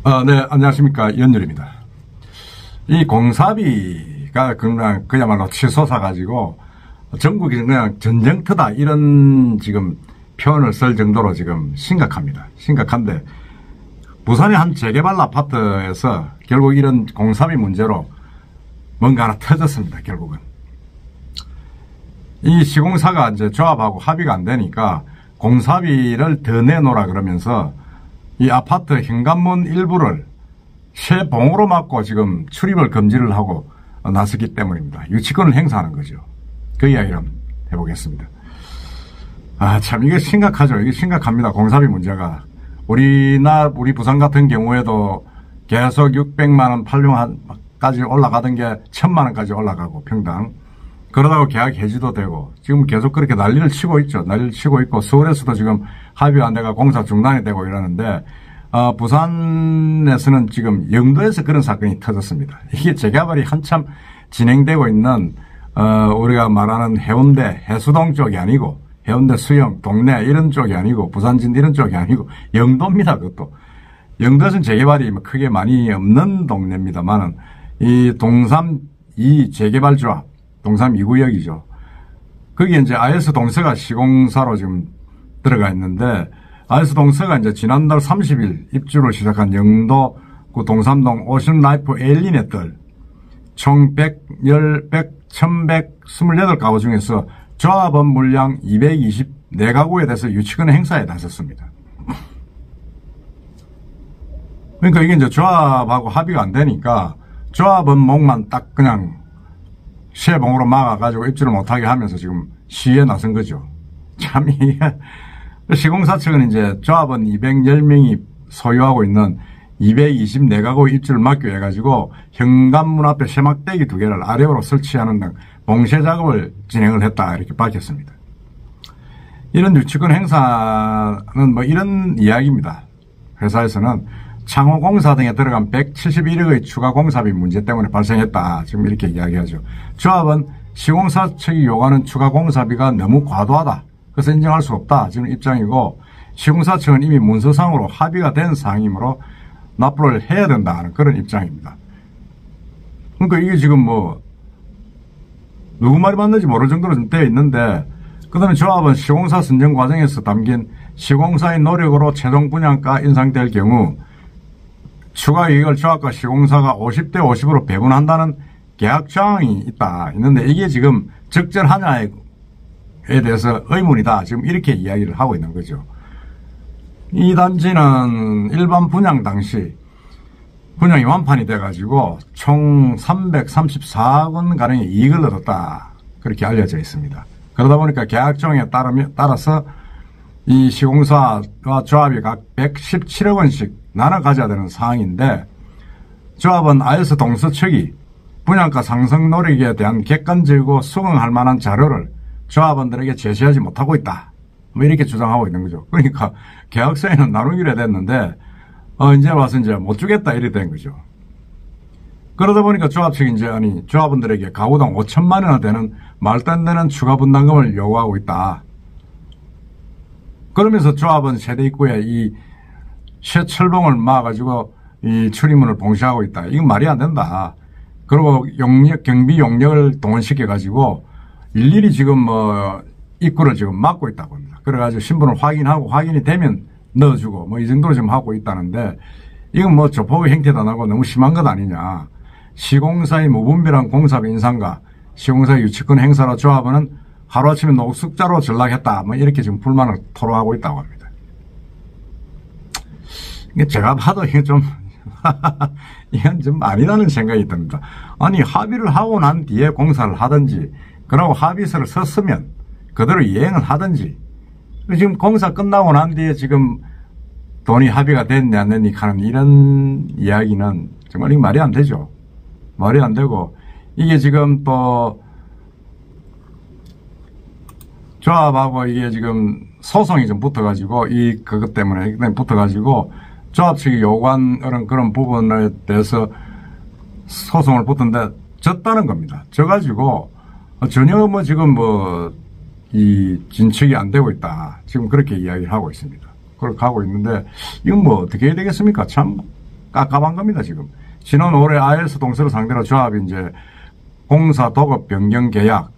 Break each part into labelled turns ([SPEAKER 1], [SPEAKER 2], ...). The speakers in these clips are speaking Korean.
[SPEAKER 1] 네, 안녕하십니까. 연율입니다. 이 공사비가 그냥 그야말로 치솟아가지고 전국이 그냥 전쟁터다 이런 지금 표현을 쓸 정도로 지금 심각합니다. 심각한데 부산의 한 재개발 아파트에서 결국 이런 공사비 문제로 뭔가 하나 터졌습니다. 결국은 이 시공사가 이제 조합하고 합의가 안 되니까 공사비를 더 내놓으라 그러면서 이 아파트 현관문 일부를 쇠봉으로 막고 지금 출입을 금지를 하고 나섰기 때문입니다. 유치권을 행사하는 거죠. 그 이야기를 한번 해보겠습니다. 참 이게 심각하죠. 이게 심각합니다. 공사비 문제가. 우리 부산 같은 경우에도 계속 600만 원 800만원까지 올라가던 게 1000만 원까지 올라가고 평당. 그러다가 계약 해지도 되고 지금 계속 그렇게 난리를 치고 있죠. 난리를 치고 있고 서울에서도 지금 합의가 안 돼가 공사 중단이 되고 이러는데 부산에서는 지금 영도에서 그런 사건이 터졌습니다. 이게 재개발이 한참 진행되고 있는 우리가 말하는 해운대 해수동 쪽이 아니고 해운대 수영 동네 이런 쪽이 아니고 부산진 이런 쪽이 아니고 영도입니다. 그것도 영도에서는 재개발이 크게 많이 없는 동네입니다만은 이 동삼 2 재개발조합 동삼 2구역이죠. 거기에 이제 IS 동서가 시공사로 지금 들어가 있는데 IS 동서가 이제 지난달 30일 입주를 시작한 영도 그 동삼동 오션라이프 에일린의 딸 총 1128가구 중에서 조합원 물량 224가구에 대해서 유치권 행사에 나섰습니다. 그러니까 이게 이제 조합하고 합의가 안 되니까 조합원 목만 딱 그냥 쇠봉으로 막아가지고 입주를 못하게 하면서 지금 시위에 나선 거죠. 참, 이게, 시공사 측은 이제 조합원 210명이 소유하고 있는 224가구 입주를 막기 위해 가지고 현관문 앞에 쇠막대기 2개를 아래로 설치하는 등 봉쇄 작업을 진행을 했다. 이렇게 밝혔습니다. 이런 유치권 행사는 뭐 이런 이야기입니다. 회사에서는 창호공사 등에 들어간 171억의 추가 공사비 문제 때문에 발생했다. 지금 이렇게 이야기하죠. 조합은 시공사 측이 요구하는 추가 공사비가 너무 과도하다. 그래서 인정할 수 없다. 지금 입장이고 시공사 측은 이미 문서상으로 합의가 된 사항이므로 납부를 해야 된다는 그런 입장입니다. 그러니까 이게 지금 뭐 누구 말이 맞는지 모를 정도로 좀 되어 있는데 그 다음에 조합은 시공사 선정 과정에서 담긴 시공사의 노력으로 최종 분양가 인상될 경우 추가 이익을 조합과 시공사가 50대 50으로 배분한다는 계약 조항이 있는데 이게 지금 적절하냐에 대해서 의문이다. 지금 이렇게 이야기를 하고 있는 거죠. 이 단지는 일반 분양 당시 분양이 완판이 돼가지고 총 334억 원가량의 이익을 얻었다. 그렇게 알려져 있습니다. 그러다 보니까 계약 조항에 따라서 이 시공사와 조합이 각 117억 원씩 나눠 가져야 되는 사항인데 조합은 IS 동서 측이 분양가 상승 노력에 대한 객관적이고 수긍할 만한 자료를 조합원들에게 제시하지 못하고 있다. 뭐 이렇게 주장하고 있는 거죠. 그러니까 계약서에는 나누기로 됐는데 이제 와서 이제 못 주겠다 이래 된 거죠. 그러다 보니까 조합 측이 이제 조합원들에게 가구당 5천만 원이나 되는 말도 안 되는 추가 분담금을 요구하고 있다. 그러면서 조합은 세대 입구에 이 쇠철봉을 막아가지고 이 출입문을 봉쇄하고 있다. 이건 말이 안 된다. 그리고 경비 용역을 동원시켜가지고 일일이 지금 입구를 지금 막고 있다고 합니다. 그래가지고 신분을 확인하고 확인이 되면 넣어주고 뭐 이 정도로 지금 하고 있다는데 이건 뭐 조폭의 행태도 안 하고 너무 심한 것 아니냐. 시공사의 무분별한 공사비 인상과 시공사의 유치권 행사로 조합은 하루아침에 노숙자로 전락했다. 뭐 이렇게 지금 불만을 토로하고 있다고 합니다. 제가 봐도 이게 좀 이건 좀 아니라는 생각이 듭니다. 아니 합의를 하고 난 뒤에 공사를 하든지 그러고 합의서를 썼으면 그대로 이행을 하든지 지금 공사 끝나고 난 뒤에 지금 돈이 합의가 됐네 안 됐니 하는 이런 이야기는 정말 이게 말이 안 되죠. 말이 안 되고 이게 지금 또 조합하고 이게 지금 소송이 좀 붙어가지고 그것 때문에 붙어가지고 조합 측이 요구한 그런 부분에 대해서 소송을 붙었는데 졌다는 겁니다. 져가지고 전혀 뭐 지금 이 진척이 안 되고 있다. 지금 그렇게 이야기를 하고 있습니다. 그렇게 하고 있는데 이건 뭐 어떻게 해야 되겠습니까? 참 깝깝한 겁니다, 지금. 지난 올해 IS 동서를 상대로 조합이 이제 공사 도급 변경 계약,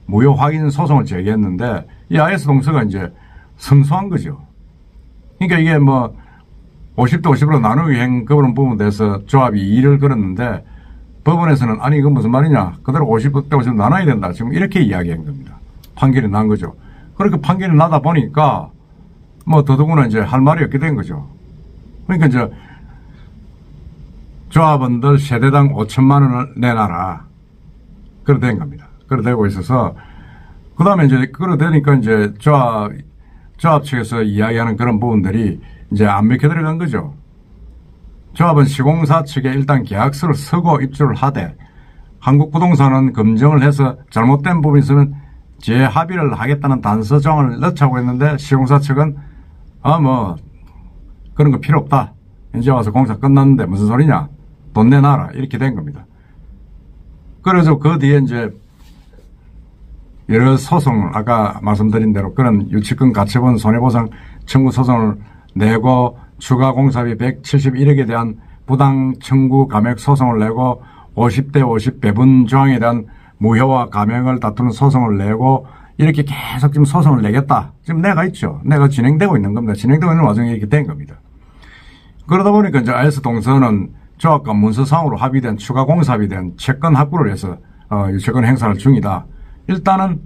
[SPEAKER 1] 무효 확인 소송을 제기했는데, 이 IS 동서가 이제 승소한 거죠. 그러니까 이게 뭐, 50대 50으로 나누기 행 그런 부분에 대해서 조합이 이의를 걸었는데, 법원에서는 아니, 이건 무슨 말이냐. 그대로 50대 50으로 나눠야 된다. 지금 이렇게 이야기한 겁니다. 판결이 난 거죠. 그렇게 판결이 나다 보니까, 뭐, 더더구나 이제 할 말이 없게 된 거죠. 그러니까 이제, 조합원들 세대당 5천만 원을 내놔라. 그래 된 겁니다. 그래 되고 있어서, 그 다음에 이제, 그래 되니까 이제 조합 측에서 이야기하는 그런 부분들이 이제 안 먹혀 들어간 거죠. 조합은 시공사 측에 일단 계약서를 쓰고 입주를 하되, 한국부동산은 검증을 해서 잘못된 부분이 있으면 재합의를 하겠다는 단서정을 넣자고 했는데, 시공사 측은, 그런 거 필요 없다. 이제 와서 공사 끝났는데 무슨 소리냐. 돈 내놔라. 이렇게 된 겁니다. 그래서 그 뒤에 이제 여러 소송을, 아까 말씀드린 대로 그런 유치권 가처분 손해보상 청구 소송을 내고, 추가 공사비 171억에 대한 부당 청구 감액 소송을 내고, 50대 50 배분 조항에 대한 무효와 감액을 다투는 소송을 내고, 이렇게 계속 지금 소송을 내겠다. 지금 내가 있죠. 내가 진행되고 있는 겁니다. 진행되고 있는 와중에 이렇게 된 겁니다. 그러다 보니까 이제 IS 동서는 조합과 문서상으로 합의된 추가 공사비에 대한 채권 확보를 해서 유채권 행사를 중이다. 일단은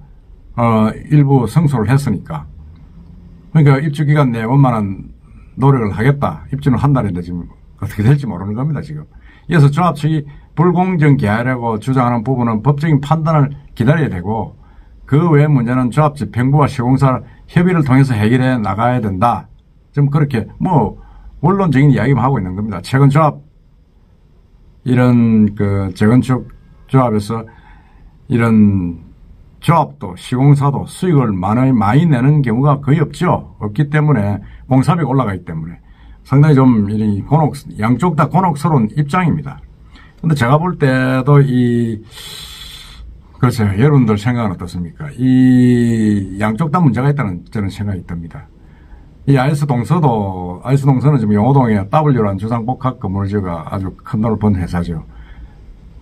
[SPEAKER 1] 일부 승소를 했으니까. 그러니까 입주 기간 내에 원만한 노력을 하겠다. 입주는 한 달인데 지금 어떻게 될지 모르는 겁니다, 지금. 이어서 조합 측이 불공정 계약이라고 주장하는 부분은 법적인 판단을 기다려야 되고, 그 외의 문제는 조합 측 평부와 시공사 협의를 통해서 해결해 나가야 된다. 좀 그렇게 뭐 원론적인 이야기만 하고 있는 겁니다. 최근 조합 이런 그 재건축 조합에서 이런 조합도 시공사도 수익을 많이 내는 경우가 거의 없죠. 없기 때문에 공사비가 올라가기 때문에 상당히 좀 양쪽 다 곤혹스러운 입장입니다. 근데 제가 볼 때도 글쎄요, 여러분들 생각은 어떻습니까? 이 양쪽 다 문제가 있다는 저는 생각이 듭니다. 이 IS 동서는 지금 용호동에 W라는 주상복합 건물주가 아주 큰 돈을 번 회사죠.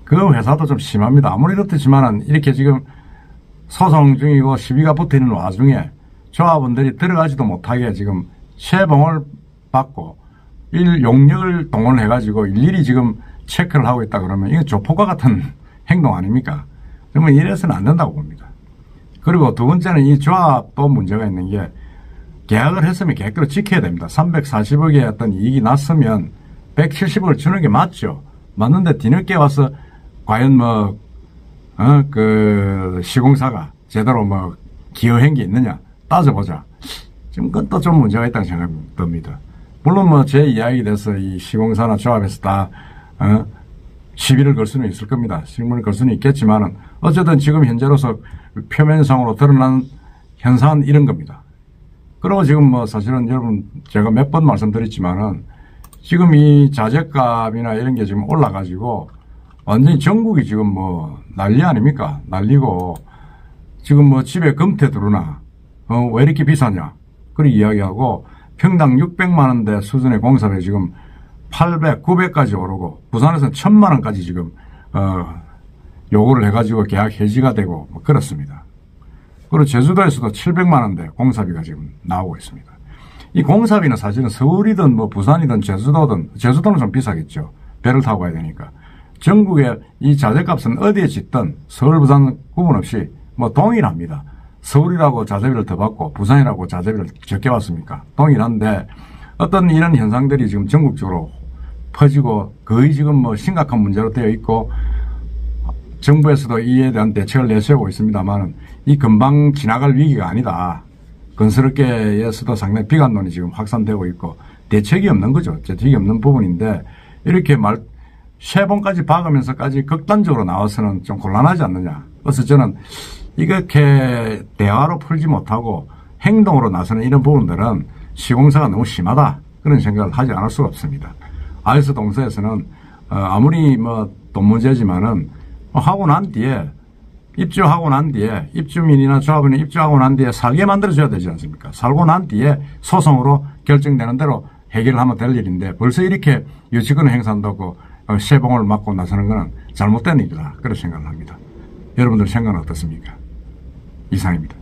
[SPEAKER 1] 그 회사도 좀 심합니다. 아무리 그렇지만은 이렇게 지금 소송 중이고 시비가 붙어 있는 와중에 조합원들이 들어가지도 못하게 지금 세봉을 받고 용역을 동원해가지고 일일이 지금 체크를 하고 있다 그러면 이건 조폭과 같은 행동 아닙니까? 그러면 이래서는 안 된다고 봅니다. 그리고 두 번째는 이 조합도 문제가 있는 게, 계약을 했으면 계획대로 지켜야 됩니다. 340억의 어떤 이익이 났으면 170억을 주는 게 맞죠. 맞는데 뒤늦게 와서 과연 시공사가 제대로 기여한 게 있느냐 따져보자. 지금 그건 또 좀 문제가 있다는 생각이 듭니다. 물론 제 이야기에 대해서 이 시공사나 조합에서 다 시비를 걸 수는 있을 겁니다. 신문을 걸 수는 있겠지만은 어쨌든 지금 현재로서 표면상으로 드러난 현상은 이런 겁니다. 그리고 지금 사실은 여러분 제가 몇 번 말씀드렸지만은 지금 이 자재값이나 이런 게 지금 올라가지고 완전히 전국이 지금 난리 아닙니까? 난리고 지금 집에 금태 들어오나 왜 이렇게 비싸냐? 그렇게 이야기하고 평당 600만 원대 수준의 공사비 지금 800, 900까지 오르고 부산에서는 1000만 원까지 지금 요구를 해가지고 계약 해지가 되고 그렇습니다. 그리고 제주도에서도 700만 원대 공사비가 지금 나오고 있습니다. 이 공사비는 사실은 서울이든 부산이든 제주도는 좀 비싸겠죠. 배를 타고 가야 되니까. 전국의 이 자재값은 어디에 짓든 서울, 부산 구분 없이 동일합니다. 서울이라고 자재비를 더 받고 부산이라고 자재비를 적게 받습니까? 동일한데 어떤 이런 현상들이 지금 전국적으로 퍼지고 거의 지금 심각한 문제로 되어 있고, 정부에서도 이에 대한 대책을 내세우고 있습니다만 이 금방 지나갈 위기가 아니다. 건설업계에서도 상당히 비관론이 지금 확산되고 있고 대책이 없는 거죠. 대책이 없는 부분인데 이렇게 세 번까지 박으면서까지 극단적으로 나와서는 좀 곤란하지 않느냐. 그래서 저는 이렇게 대화로 풀지 못하고 행동으로 나서는 이런 부분들은 시공사가 너무 심하다. 그런 생각을 하지 않을 수가 없습니다. IS 동서에서는 아무리 돈 문제지만은 하고 난 뒤에 입주하고 난 뒤에 입주민이나 조합원이 입주하고 난 뒤에 살게 만들어줘야 되지 않습니까? 살고 난 뒤에 소송으로 결정되는 대로 해결을 하면 될 일인데 벌써 이렇게 유치권을 행사한다고 쇠봉을 맞고 나서는 것은 잘못된 일이다. 그런 생각을 합니다. 여러분들 생각은 어떻습니까? 이상입니다.